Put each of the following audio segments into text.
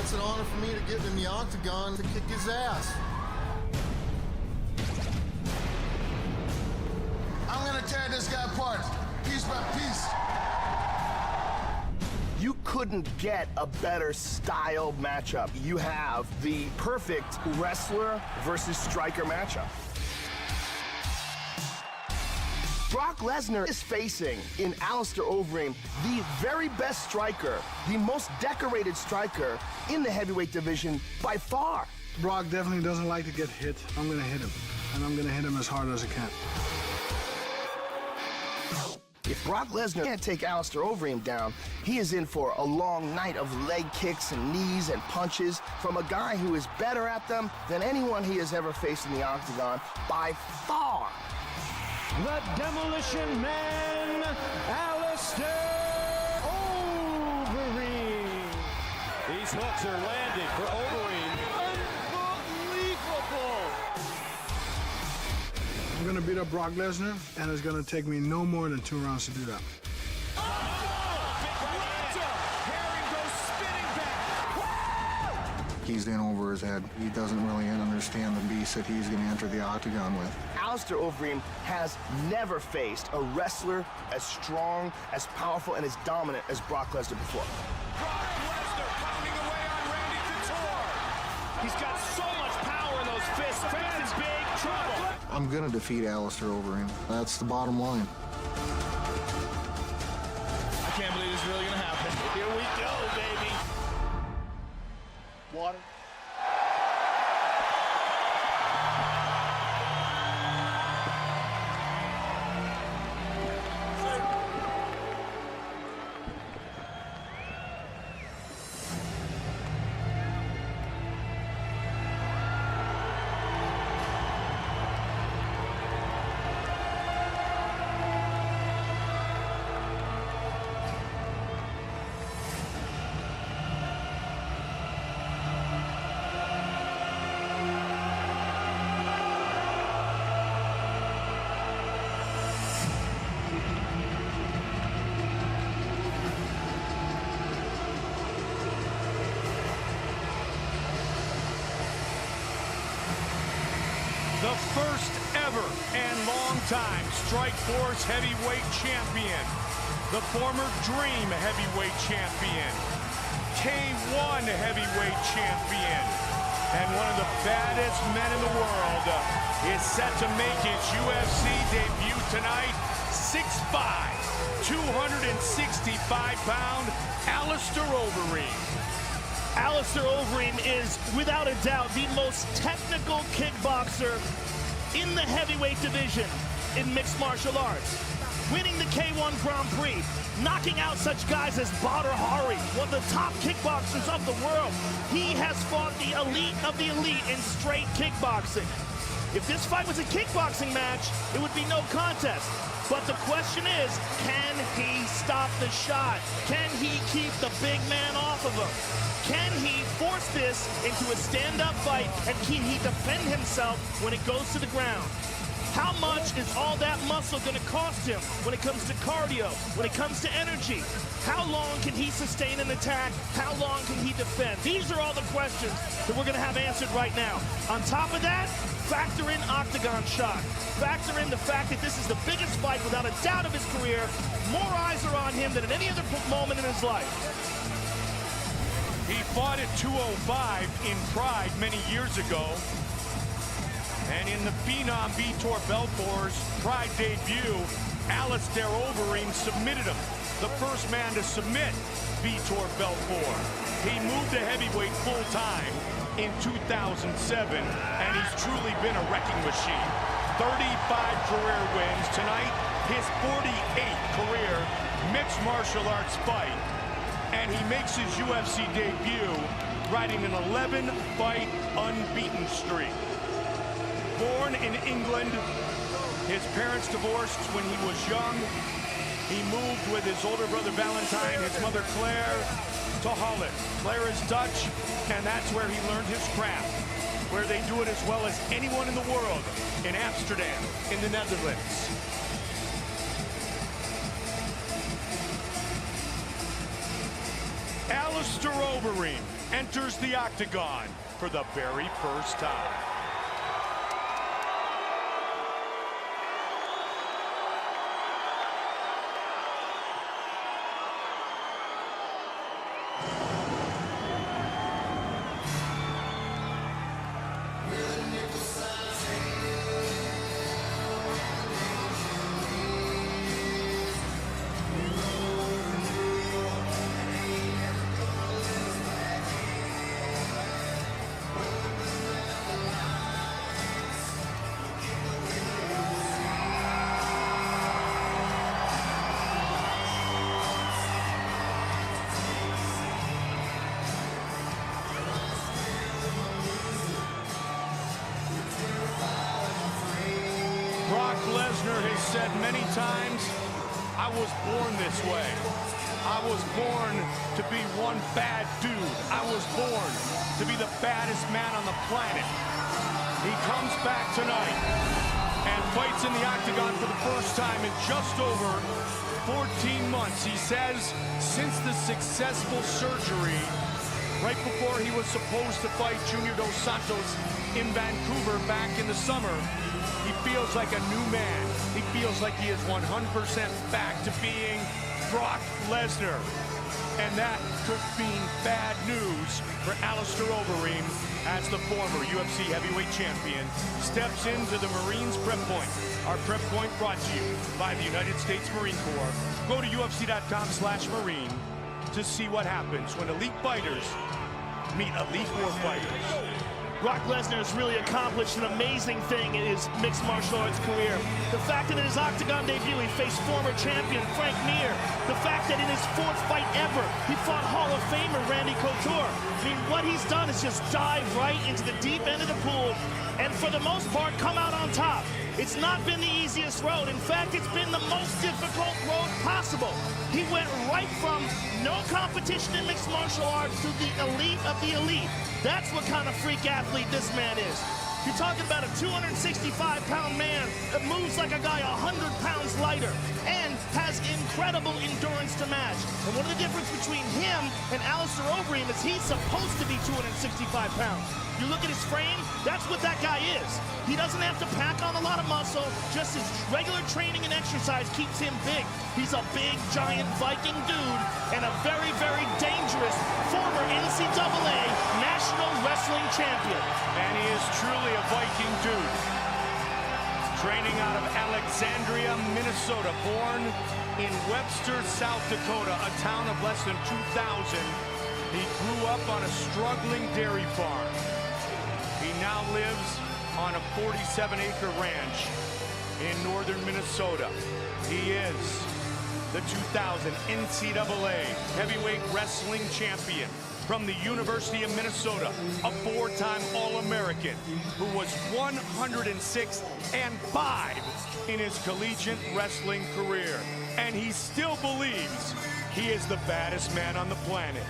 It's an honor for me to get in the octagon to kick his ass. I'm gonna tear this guy apart, piece by piece. You couldn't get a better style matchup. You have the perfect wrestler versus striker matchup. Brock Lesnar is facing, in Alistair Overeem, the very best striker, the most decorated striker in the heavyweight division by far. Brock definitely doesn't like to get hit. I'm gonna hit him, and I'm gonna hit him as hard as I can. If Brock Lesnar can't take Alistair Overeem down, he is in for a long night of leg kicks and knees and punches from a guy who is better at them than anyone he has ever faced in the octagon by far. The Demolition Man, Alistair Overeem. These hooks are landing for Overeem. Unbelievable! I'm gonna beat up Brock Lesnar, and it's gonna take me no more than 2 rounds to do that. He's in over his head. He doesn't really understand the beast that he's gonna enter the octagon with. Alistair Overeem has never faced a wrestler as strong, as powerful, and as dominant as Brock Lesnar before. Brock Lesnar pounding away on Randy Couture. He's got so much power in those fists. Faces big trouble. I'm gonna defeat Alistair Overeem. That's the bottom line. I can't believe this is really gonna happen. Here we go, baby. Water. The first ever and long-time Strikeforce heavyweight champion, the former Dream heavyweight champion, K1 heavyweight champion, and one of the baddest men in the world is set to make his UFC debut tonight. 6'5", 265-pound Alistair Overeem. Alistair Overeem is, without a doubt, the most technical kickboxer in the heavyweight division in mixed martial arts. Winning the K1 Grand Prix, knocking out such guys as Badr Hari, one of the top kickboxers of the world. He has fought the elite of the elite in straight kickboxing. If this fight was a kickboxing match, it would be no contest. But the question is, can he stop the shot? Can he keep the big man off of him? Can he force this into a stand-up fight, and can he defend himself when it goes to the ground? How much is all that muscle going to cost him when it comes to cardio, when it comes to energy? How long can he sustain an attack? How long can he defend? These are all the questions that we're going to have answered right now. On top of that, factor in octagon shot. Factor in the fact that this is the biggest fight, without a doubt, of his career. More eyes are on him than at any other moment in his life. He fought at 205 in Pride many years ago. And in the Phenom Vitor Belfort's Pride debut, Alistair Overeem submitted him. The first man to submit Vitor Belfort. He moved to heavyweight full-time in 2007, and he's truly been a wrecking machine. 35 career wins tonight, his 48th career mixed martial arts fight. And he makes his UFC debut riding an 11-fight unbeaten streak. Born in England, his parents divorced when he was young. He moved with his older brother Valentine, his mother Claire, to Holland. Claire is Dutch, and that's where he learned his craft, where they do it as well as anyone in the world, in Amsterdam, in the Netherlands. Alistair Overeem enters the octagon for the very first time. Brock Lesnar has said many times, I was born this way. I was born to be one bad dude. I was born to be the baddest man on the planet. He comes back tonight and fights in the octagon for the first time in just over 14 months. He says since the successful surgery right before he was supposed to fight Junior Dos Santos in Vancouver back in the summer, he feels like a new man. He feels like he is 100% back to being Brock Lesnar. And that could mean bad news for Alistair Overeem as the former UFC heavyweight champion steps into the Marines Prep Point. Our Prep Point brought to you by the United States Marine Corps. Go to UFC.com/Marine to see what happens when elite fighters meet elite war fighters. Brock Lesnar has really accomplished an amazing thing in his mixed martial arts career. The fact that in his octagon debut he faced former champion Frank Mir. The fact that in his fourth fight ever he fought Hall of Famer Randy Couture. I mean, what he's done is just dive right into the deep end of the pool and for the most part come out on top. It's not been the easiest road. In fact, it's been the most difficult road possible. He went right from no competition in mixed martial arts to the elite of the elite. That's what kind of freak athlete this man is. You're talking about a 265-pound man that moves like a guy 100 pounds lighter and has incredible endurance to match. And one of the difference between him and Alistair Overeem is he's supposed to be 265 pounds. You look at his frame, that's what that guy is. He doesn't have to pack on a lot of muscle, just his regular training and exercise keeps him big. He's a big, giant Viking dude and a very, very dangerous former NCAA National Wrestling Champion. And he is truly a Viking dude. Training out of Alexandria, Minnesota, born in Webster, South Dakota, a town of less than 2,000. He grew up on a struggling dairy farm. He now lives on a 47-acre ranch in northern Minnesota. He is the 2000 NCAA Heavyweight Wrestling Champion from the University of Minnesota, a four-time All-American who was 106-5 in his collegiate wrestling career. And he still believes he is the baddest man on the planet.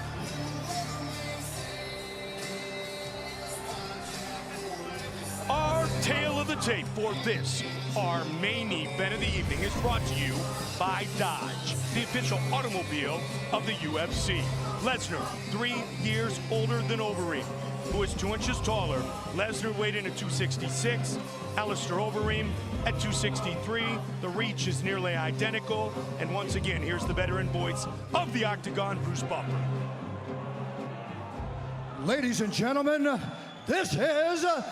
Our tale of the tape for this, our main event of the evening, is brought to you by Dodge, the official automobile of the UFC. Lesnar, 3 years older than Overeem, who is 2 inches taller. Lesnar weighed in at 266, Alistair Overeem at 263. The reach is nearly identical. And once again, here's the veteran voice of the Octagon, Bruce Buffer. Ladies and gentlemen, this is the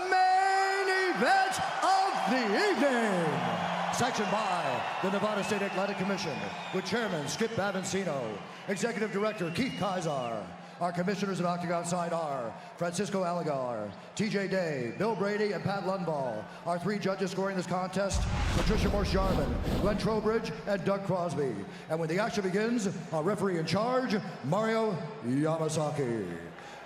main event of the evening. Sanctioned by the Nevada State Athletic Commission with Chairman Skip Avancino, Executive Director Keith Kaiser. Our commissioners at Octagon side are Francisco Aligar, TJ Day, Bill Brady, and Pat Lundvall. Our 3 judges scoring this contest, Patricia Morse-Jarman, Glenn Trowbridge, and Doug Crosby. And when the action begins, our referee in charge, Mario Yamasaki.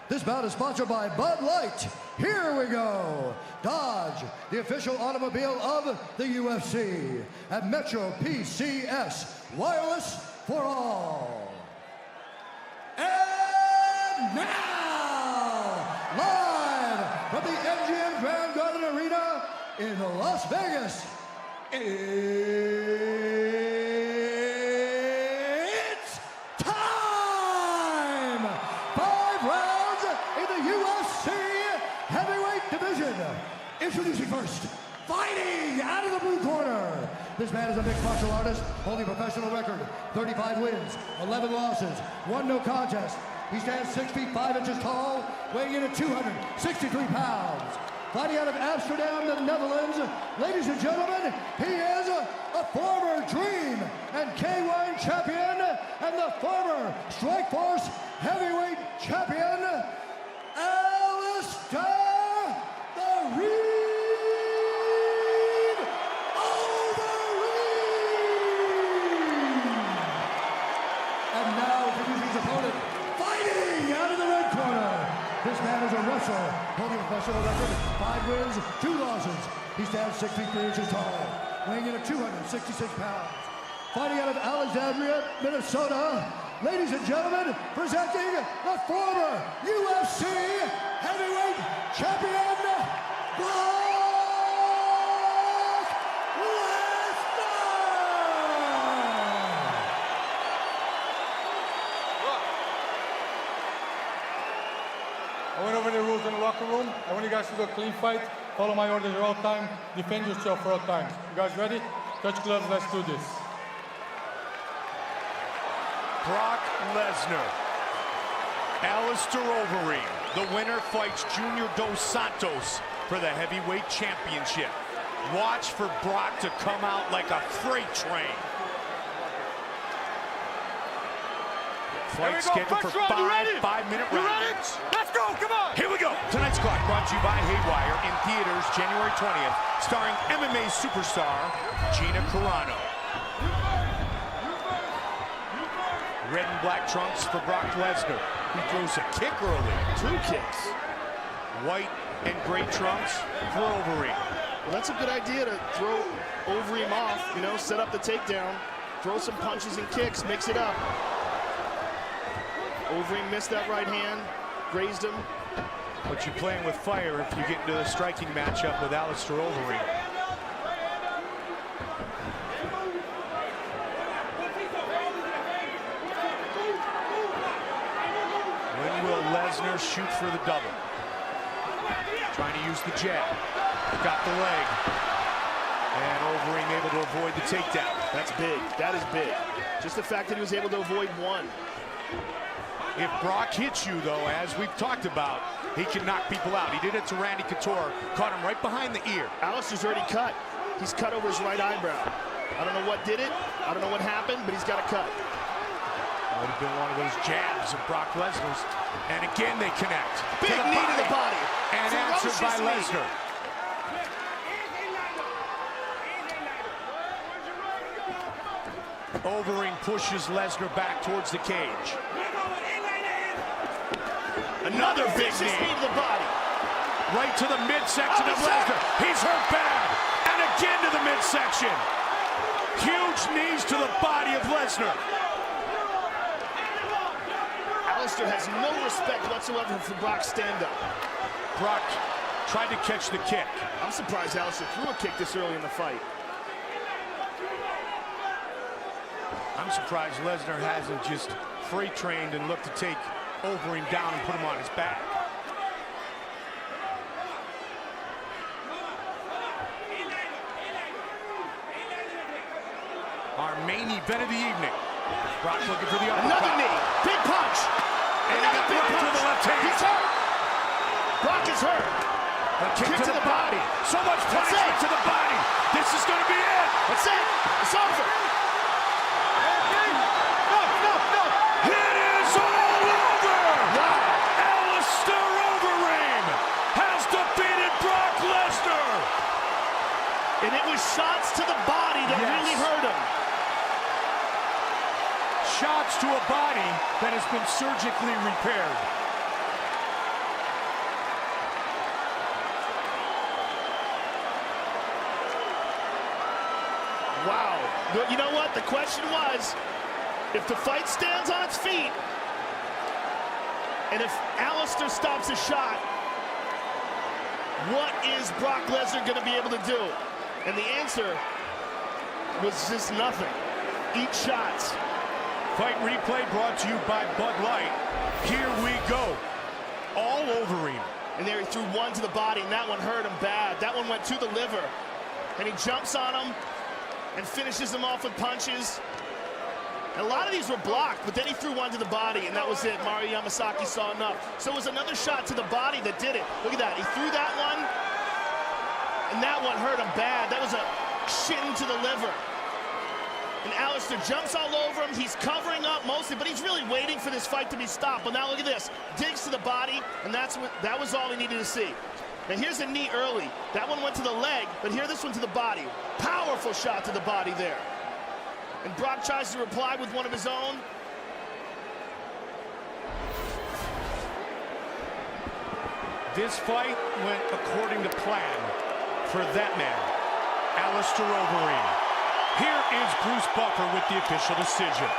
This bout is sponsored by Bud Light. Here we go. Dodge, the official automobile of the UFC. And Metro PCS, wireless for all. And now, live from the MGM Grand Garden Arena in Las Vegas, it's time! 5 rounds. Introducing first, fighting out of the blue corner. This man is a mixed martial artist, holding a professional record, 35 wins, 11 losses, 1 no contest. He stands 6 feet 5 inches tall, weighing in at 263 pounds. Fighting out of Amsterdam, the Netherlands, ladies and gentlemen, he is a former Dream and K1 champion and the former Strikeforce heavyweight champion, Alistair the Reed Overeem. And now introducing his opponent, fighting out of the red corner. This man is a wrestler, holding a professional record, 5 wins, 2 losses. He stands 6 feet 3 inches tall, weighing in at 266 pounds. Fighting out of Alexandria, Minnesota, ladies and gentlemen, presenting the former UFC heavyweight champion, Brock Lesnar! I went over the rules in the locker room. I want you guys to do a clean fight. Follow my orders at all time. Defend yourself for all time. You guys ready? Touch gloves, let's do this. Brock Lesnar. Alistair Overeem. The winner fights Junior Dos Santos for the heavyweight championship. Watch for Brock to come out like a freight train. Fight scheduled for 5-minute rounds. Let's go, come on! Here we go. Tonight's card brought to you by Haywire in theaters January 20th, starring MMA superstar Gina Carano. Red and black trunks for Brock Lesnar, who throws a kick early. 2 kicks. White and gray trunks for Overeem. Well, that's a good idea to throw Overeem off, you know, set up the takedown, throw some punches and kicks, mix it up. Overeem missed that right hand, grazed him. But you're playing with fire if you get into the striking matchup with Alistair Overeem. When will Lesnar shoot for the double? Trying to use the jab. Got the leg. And Overeem able to avoid the takedown. That's big. That is big. Just the fact that he was able to avoid 1. If Brock hits you, though, as we've talked about, he can knock people out. He did it to Randy Couture. Caught him right behind the ear. Alistair's already cut. He's cut over his right eyebrow. I don't know what did it. I don't know what happened, but he's got a cut. Would have been one of those jabs of Brock Lesnar's. And again, they connect. Big knee to the body. And answered by Lesnar. Overeem pushes Lesnar back towards the cage. Another big knee to the body. Right to the midsection of Lesnar. He's hurt bad. And again to the midsection. Huge knees to the body of Lesnar. Alistair has no respect whatsoever for Brock's stand-up. Brock tried to catch the kick. I'm surprised Alistair threw a kick this early in the fight. I'm surprised Lesnar hasn't just freight trained and looked to take Overeem down and put him on his back. Our main event of the evening. Brock looking for the uppercut. Another knee. Big punch. And he got big right to the left hand. He's hurt. Brock is hurt. A kick to the body. So much punishment to the body. This is going to be it. That's it. It's over. It is all over! Alistair Overeem has defeated Brock Lesnar! And it was shots to the body that really hurt him. Shots to a body that has been surgically repaired. Wow. But you know what? The question was, if the fight stands on its feet, and if Alistair stops a shot, what is Brock Lesnar going to be able to do? And the answer was just nothing. Eat shots. Fight replay brought to you by Bud Light. Here we go. All Overeem. And there he threw one to the body, and that one hurt him bad. That one went to the liver. And he jumps on him and finishes him off with punches. And a lot of these were blocked, but then he threw one to the body, and that was it. Mario Yamasaki saw enough. So it was another shot to the body that did it. Look at that. He threw that one, and that one hurt him bad. That was a shin to the liver. And Alistair jumps all over him. He's covering up mostly, but he's really waiting for this fight to be stopped. But now look at this. Digs to the body, and that was all we needed to see. Now here's a knee early. That one went to the leg, but here this one to the body. Powerful shot to the body there. And Brock tries to reply with one of his own. This fight went according to plan for that man, Alistair Overeem. Here is Bruce Buffer with the official decision.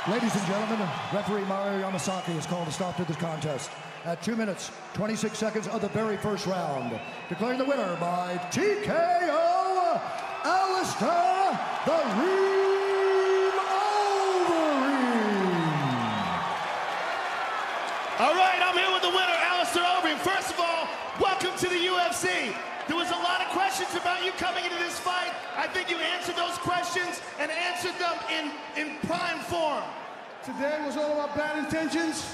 Ladies and gentlemen, referee Mario Yamasaki has called a stop to this contest at 2 minutes, 26 seconds of the very first round, declaring the winner by TKO, Alistair "The Reem" Overeem. All right, I'm here with the winner, Alistair Overeem. First of all, welcome to the UFC. There was a lot of questions about you coming into this fight. I think you answered those questions and answered them in prime form. Today was all about bad intentions.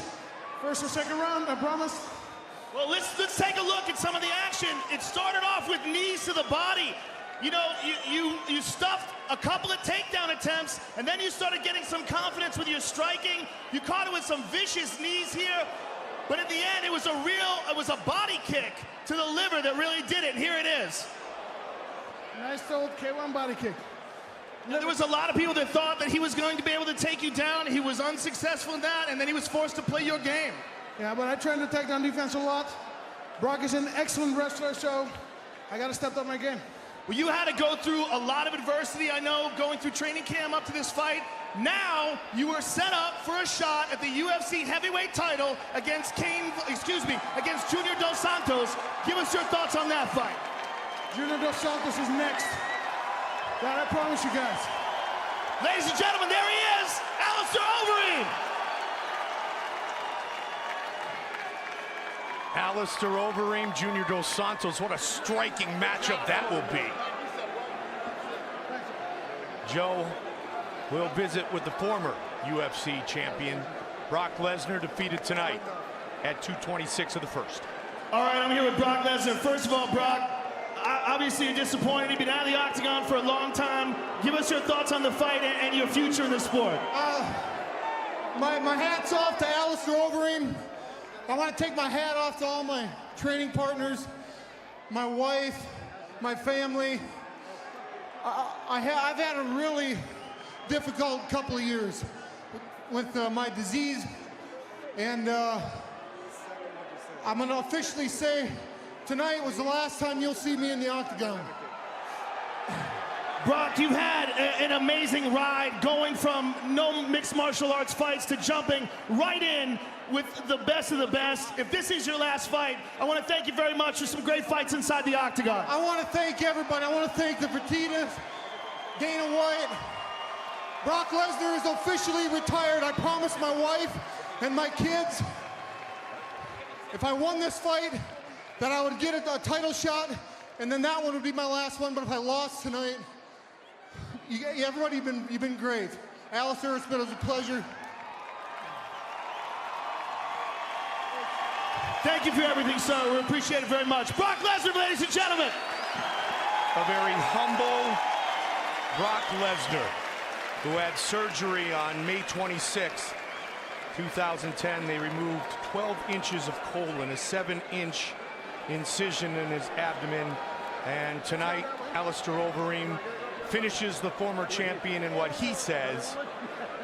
First or second round, I promise. Well, let's take a look at some of the action. It started off with knees to the body. You know, you stuffed a couple of takedown attempts, and then you started getting some confidence with your striking. You caught it with some vicious knees here, but at the end, it was a body kick to the liver that really did it. And here it is. Nice old K1 body kick. Now, there was a lot of people that thought that he was going to be able to take you down. He was unsuccessful in that, and then he was forced to play your game. Yeah, but I trained the takedown defense a lot. Brock is an excellent wrestler, so I got to step up my game. Well, you had to go through a lot of adversity, I know, going through training camp up to this fight. Now, you were set up for a shot at the UFC heavyweight title against against Junior Dos Santos. Give us your thoughts on that fight. Junior Dos Santos is next. That I promise you guys. Ladies and gentlemen, there he is, Alistair Overeem. Alistair Overeem, Junior Dos Santos. What a striking matchup that will be. Joe will visit with the former UFC champion, Brock Lesnar, defeated tonight at 2:26 of the first. All right, I'm here with Brock Lesnar. First of all, Brock, obviously you're disappointed. You've been out of the octagon for a long time. Give us your thoughts on the fight and your future in the sport. My hat's off to Alistair Overeem. I want to take my hat off to all my training partners, my wife, my family. I've had a really difficult couple of years with my disease, and I'm going to officially say tonight was the last time you'll see me in the octagon. Brock, you've had an amazing ride going from no mixed martial arts fights to jumping right in with the best of the best. If this is your last fight, I want to thank you very much for some great fights inside the octagon. I want to thank everybody. I want to thank the Fertittas, Dana White. Brock Lesnar is officially retired. I promised my wife and my kids if I won this fight that I would get a title shot, and then that one would be my last one. But if I lost tonight, everybody, you've been great. Alistair, it's been a pleasure. Thank you for everything, sir. We appreciate it very much. Brock Lesnar, ladies and gentlemen. A very humble Brock Lesnar, who had surgery on May 26, 2010. They removed 12 inches of colon, a 7-inch incision in his abdomen. And tonight, Alistair Overeem finishes the former champion in what he says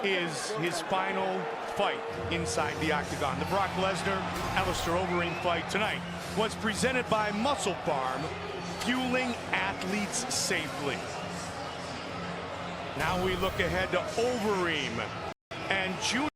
is his final fight inside the octagon. The Brock Lesnar, Alistair Overeem fight tonight was presented by Muscle Farm, fueling athletes safely. Now we look ahead to Overeem and Junior.